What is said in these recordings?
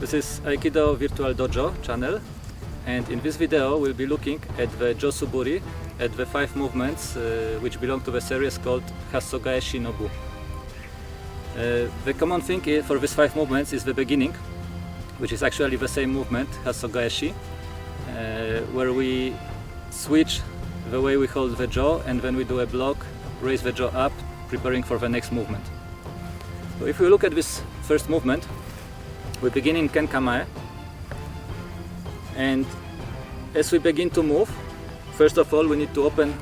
This is Aikido Virtual Dojo channel, and in this video we'll be looking at the Jo suburi, at the 5 movements which belong to the series called Hasso-gaeshi Uchi. The common thing for these 5 movements is the beginning, which is actually the same movement, Hasso-gaeshi, where we switch the way we hold the jaw, and when we do a block, raise the jaw up, preparing for the next movement. So if we look at this first movement, we begin in Ken Kamae, and as we begin to move, first of all we need to open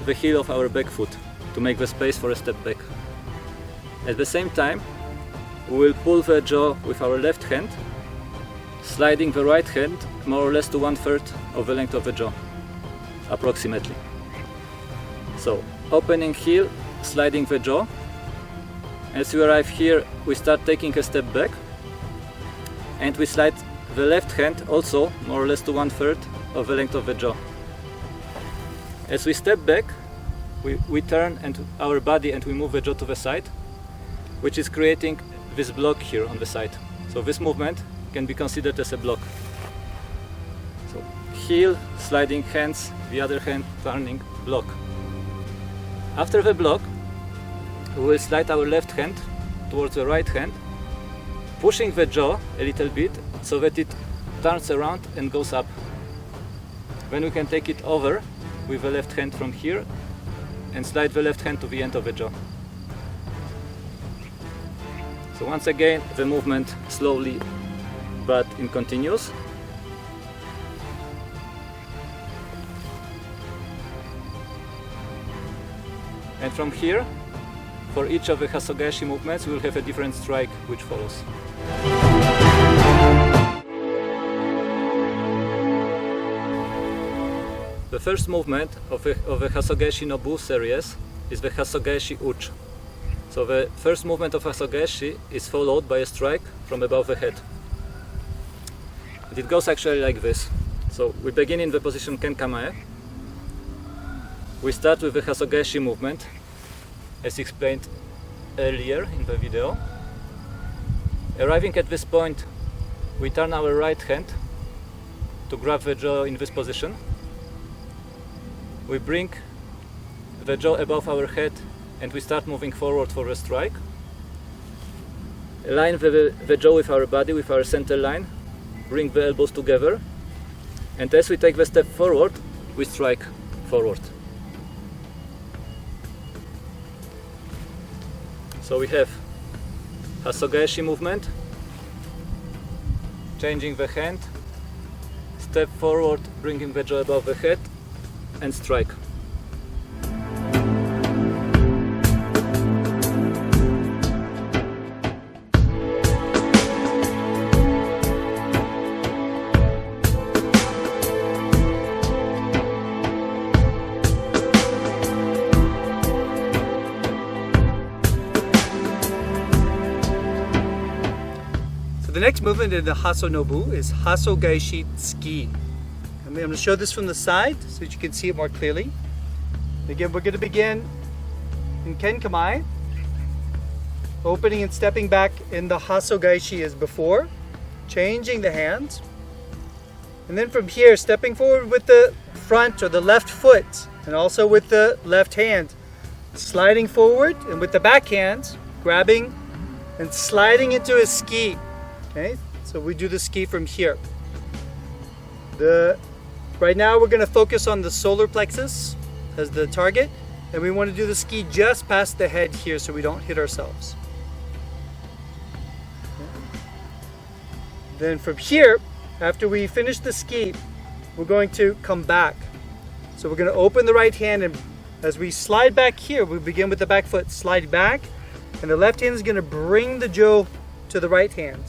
the heel of our back foot to make the space for a step back. At the same time, we will pull the jaw with our left hand, sliding the right hand more or less to 1/3 of the length of the jaw, approximately. So, opening heel, sliding the jaw. As we arrive here, we start taking a step back, and we slide the left hand also more or less to 1/3 of the length of the jaw. As we step back, we turn our body and we move the jaw to the side, which is creating this block here on the side. So this movement can be considered as a block. So heel, sliding hands, the other hand turning, block. After the block, we will slide our left hand towards the right hand, pushing the jaw a little bit so that it turns around and goes up. Then we can take it over with the left hand from here and slide the left hand to the end of the jaw. So once again, the movement slowly but in continuous. And from here, for each of the Hasso-gaeshi movements, we will have a different strike which follows. The first movement of the Hasso-gaeshi Uchi series is the Hasso-gaeshi Uchi. So the first movement of Hasso-gaeshi is followed by a strike from above the head. And it goes actually like this. So we begin in the position Ken Kamae. We start with the Hasso-gaeshi movement, as explained earlier in the video. Arriving at this point, we turn our right hand to grab the jaw in this position. We bring the jaw above our head and we start moving forward for a strike. Align the jaw with our body, with our center line, bring the elbows together, and as we take the step forward, we strike forward. So we have Hasso-gaeshi movement, changing the hand, step forward, bringing the jaw above the head, and strike. The next movement in the Hasso-no-bu is Hasso-gaeshi Tsuki. I'm going to show this from the side so that you can see it more clearly. Again, we're going to begin in Ken Kamae, opening and stepping back in the Hasso-gaeshi as before, changing the hands. And then from here, stepping forward with the front or the left foot, and also with the left hand, sliding forward, and with the back hand, grabbing and sliding into a ski. Okay, so we do the ski from here. Right now we're going to focus on the solar plexus as the target, and we want to do the ski just past the head here so we don't hit ourselves. Okay. Then from here, after we finish the ski, we're going to come back. So we're going to open the right hand, and as we slide back here, we begin with the back foot, slide back, and the left hand is going to bring the jaw to the right hand.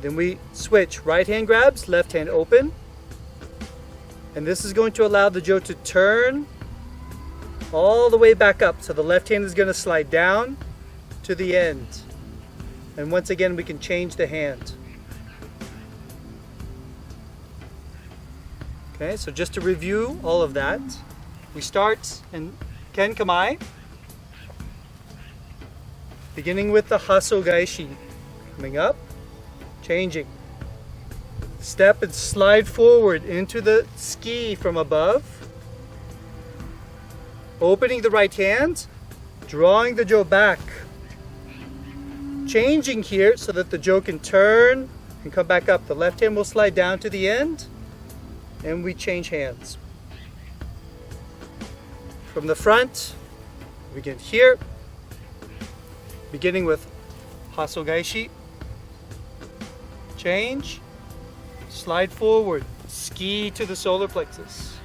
Then we switch, right hand grabs, left hand open. And this is going to allow the jaw to turn all the way back up. So the left hand is going to slide down to the end. And once again, we can change the hand. Okay, so just to review all of that, we start in Ken Kamae, beginning with the Hasso-gaeshi. Coming up, changing. Step and slide forward into the tsuki from above. Opening the right hand, drawing the jo back. Changing here so that the jo can turn and come back up. The left hand will slide down to the end, and we change hands. From the front, we begin here, beginning with Hasso-gaeshi. Change, slide forward, tsuki to the solar plexus.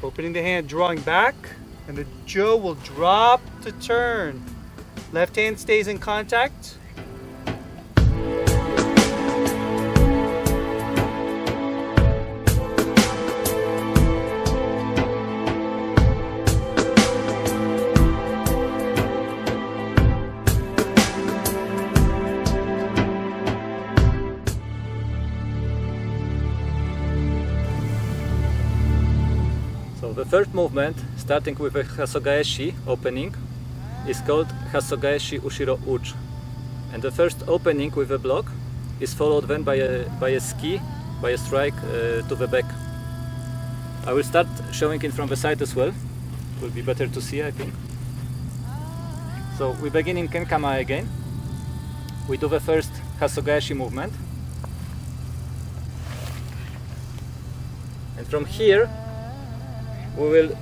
Opening the hand, drawing back, and the jo will drop to turn. Left hand stays in contact. So the third movement, starting with a Hasso-gaeshi opening, is called Hasso-gaeshi Ushiro Uchi. And the first opening with a block is followed then by a tsuki, by a strike to the back. I will start showing it from the side as well. It will be better to see, I think. So we begin in Kenkama again. We do the first Hasso-gaeshi movement. And from here, we will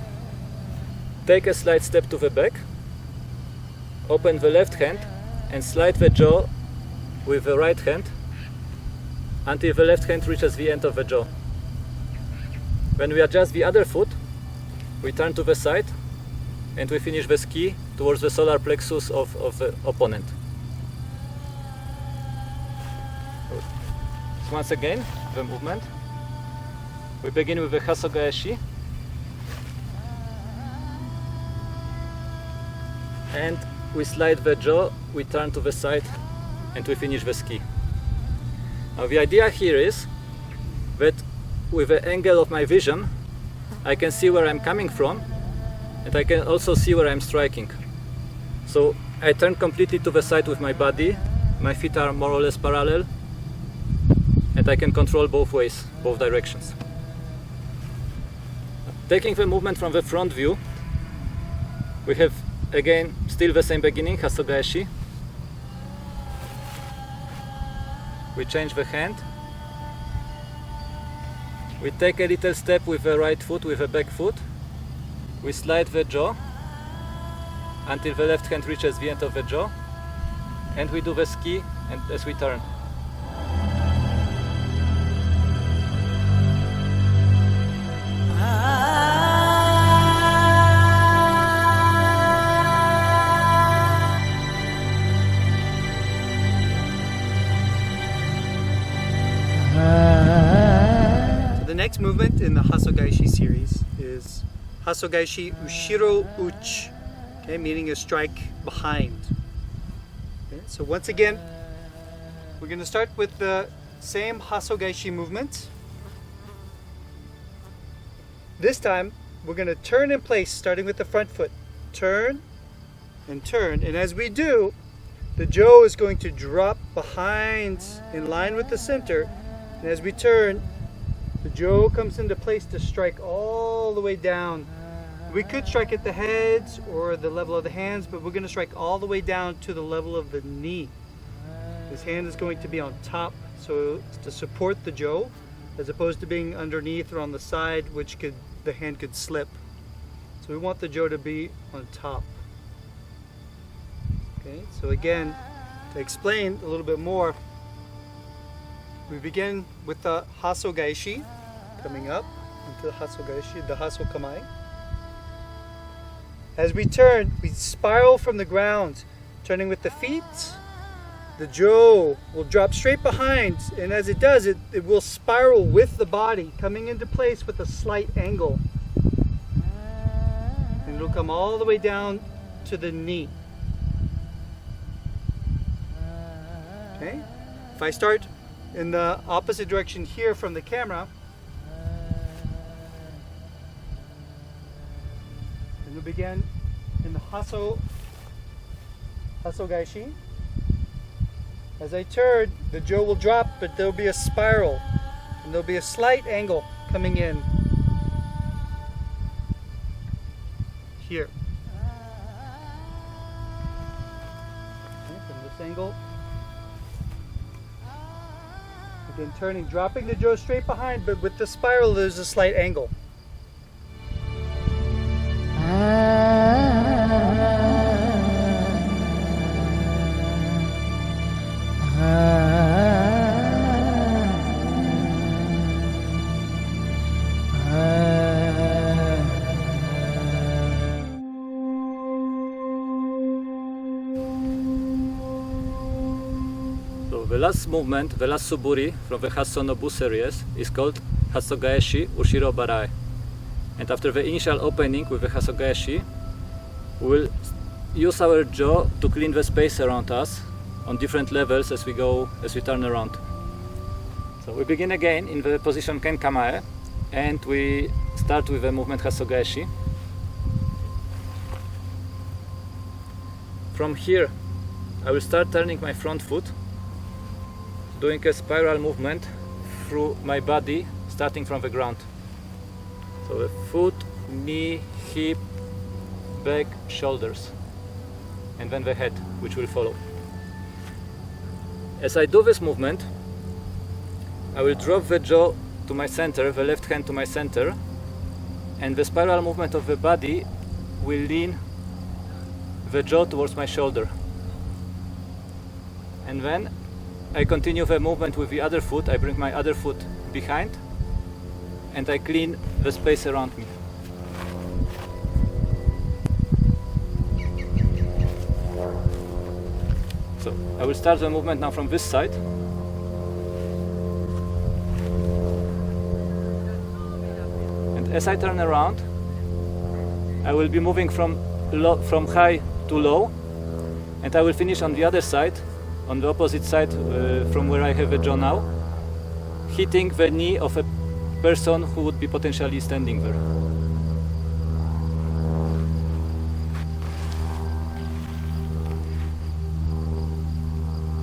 take a slight step to the back, open the left hand and slide the jaw with the right hand until the left hand reaches the end of the jaw. When we adjust the other foot, we turn to the side and we finish the tsuki towards the solar plexus of the opponent. So once again, the movement. We begin with the Hasso-gaeshi. And we slide the jaw, we turn to the side, and we finish the tsuki. Now the idea here is that with the angle of my vision, I can see where I'm coming from, and I can also see where I'm striking. So I turn completely to the side with my body, my feet are more or less parallel, and I can control both ways, both directions. Taking the movement from the front view, we have again still the same beginning, Hasso-gaeshi. We change the hand. We take a little step with the right foot, with the back foot. We slide the jaw until the left hand reaches the end of the jaw. And we do the tsuki and as we turn. The next movement in the Hasso-gaeshi series is Hasso-gaeshi Ushiro Uchi, okay, meaning a strike behind. Okay, so once again, we're going to start with the same Hasso-gaeshi movement. This time, we're going to turn in place, starting with the front foot. Turn and turn, and as we do, the jo is going to drop behind in line with the center, and as we turn, the jo comes into place to strike all the way down. We could strike at the heads or the level of the hands, but we're going to strike all the way down to the level of the knee. This hand is going to be on top, so it's to support the jo, as opposed to being underneath or on the side, which the hand could slip. So we want the jo to be on top. Okay, so again, to explain a little bit more, we begin with the Hasso-gaeshi, coming up into the Hasso-gaeshi, the Hasso-kamai. As we turn, we spiral from the ground, turning with the feet. The jo will drop straight behind, and as it does, it will spiral with the body, coming into place with a slight angle. And it'll come all the way down to the knee. Okay? If I start in the opposite direction here from the camera, and we begin in the Hasso-gaeshi. As I turn, the jo will drop, but there'll be a spiral, and there'll be a slight angle coming in here. Okay, from this angle. Again, turning, dropping the jo straight behind, but with the spiral, there's a slight angle. So the last movement, the last suburi from the Hasso-no Bu series is called Hasso-gaeshi Ushiro Barai. And after the initial opening with the Hasso-gaeshi, we will use our jaw to clean the space around us on different levels as we turn around. So we begin again in the position Ken Kamae, and we start with the movement Hasso-gaeshi. From here, I will start turning my front foot, doing a spiral movement through my body, starting from the ground. So the foot, knee, hip, back, shoulders, and then the head, which will follow. As I do this movement, I will drop the jaw to my center, the left hand to my center, and the spiral movement of the body will lean the jaw towards my shoulder. And then I continue the movement with the other foot. I bring my other foot behind, and I clean the space around me. So I will start the movement now from this side. And as I turn around, I will be moving from high to low, and I will finish on the other side, on the opposite side from where I have a jaw now, hitting the knee of a person who would be potentially standing there.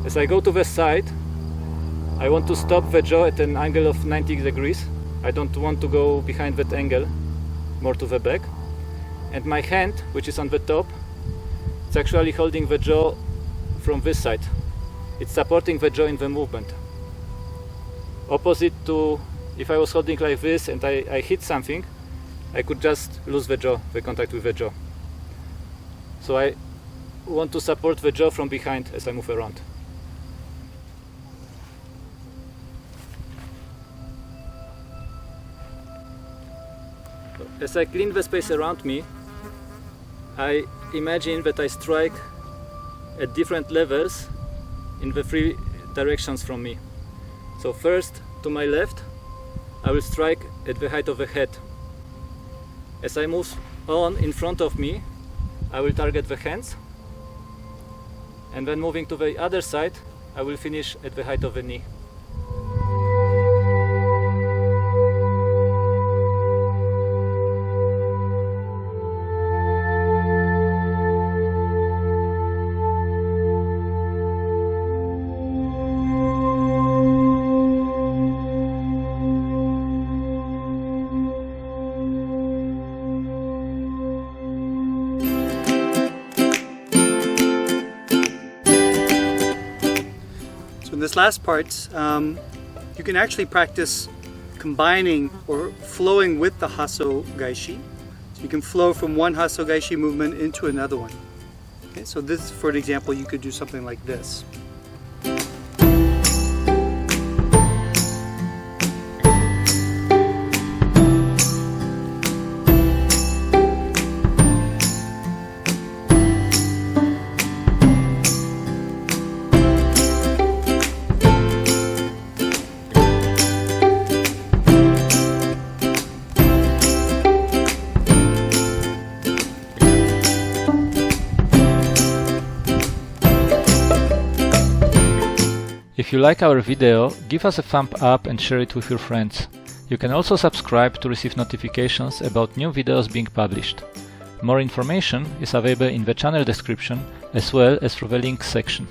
As I go to the side, I want to stop the jaw at an angle of 90 degrees. I don't want to go behind that angle, more to the back. And my hand, which is on the top, it's actually holding the jaw from this side. It's supporting the jaw in the movement. Opposite to if I was holding like this and I hit something, I could just lose the jaw, the contact with the jaw. So I want to support the jaw from behind as I move around. So as I clean the space around me, I imagine that I strike at different levels in the three directions from me. So first, to my left, I will strike at the height of the head. As I move on in front of me, I will target the hands. And then moving to the other side, I will finish at the height of the knee. In this last part, you can actually practice combining or flowing with the Hasso-gaeshi. So you can flow from one Hasso-gaeshi movement into another one. Okay, so this, for an example, you could do something like this. If you like our video, give us a thumb up and share it with your friends. You can also subscribe to receive notifications about new videos being published. More information is available in the channel description as well as through the links section.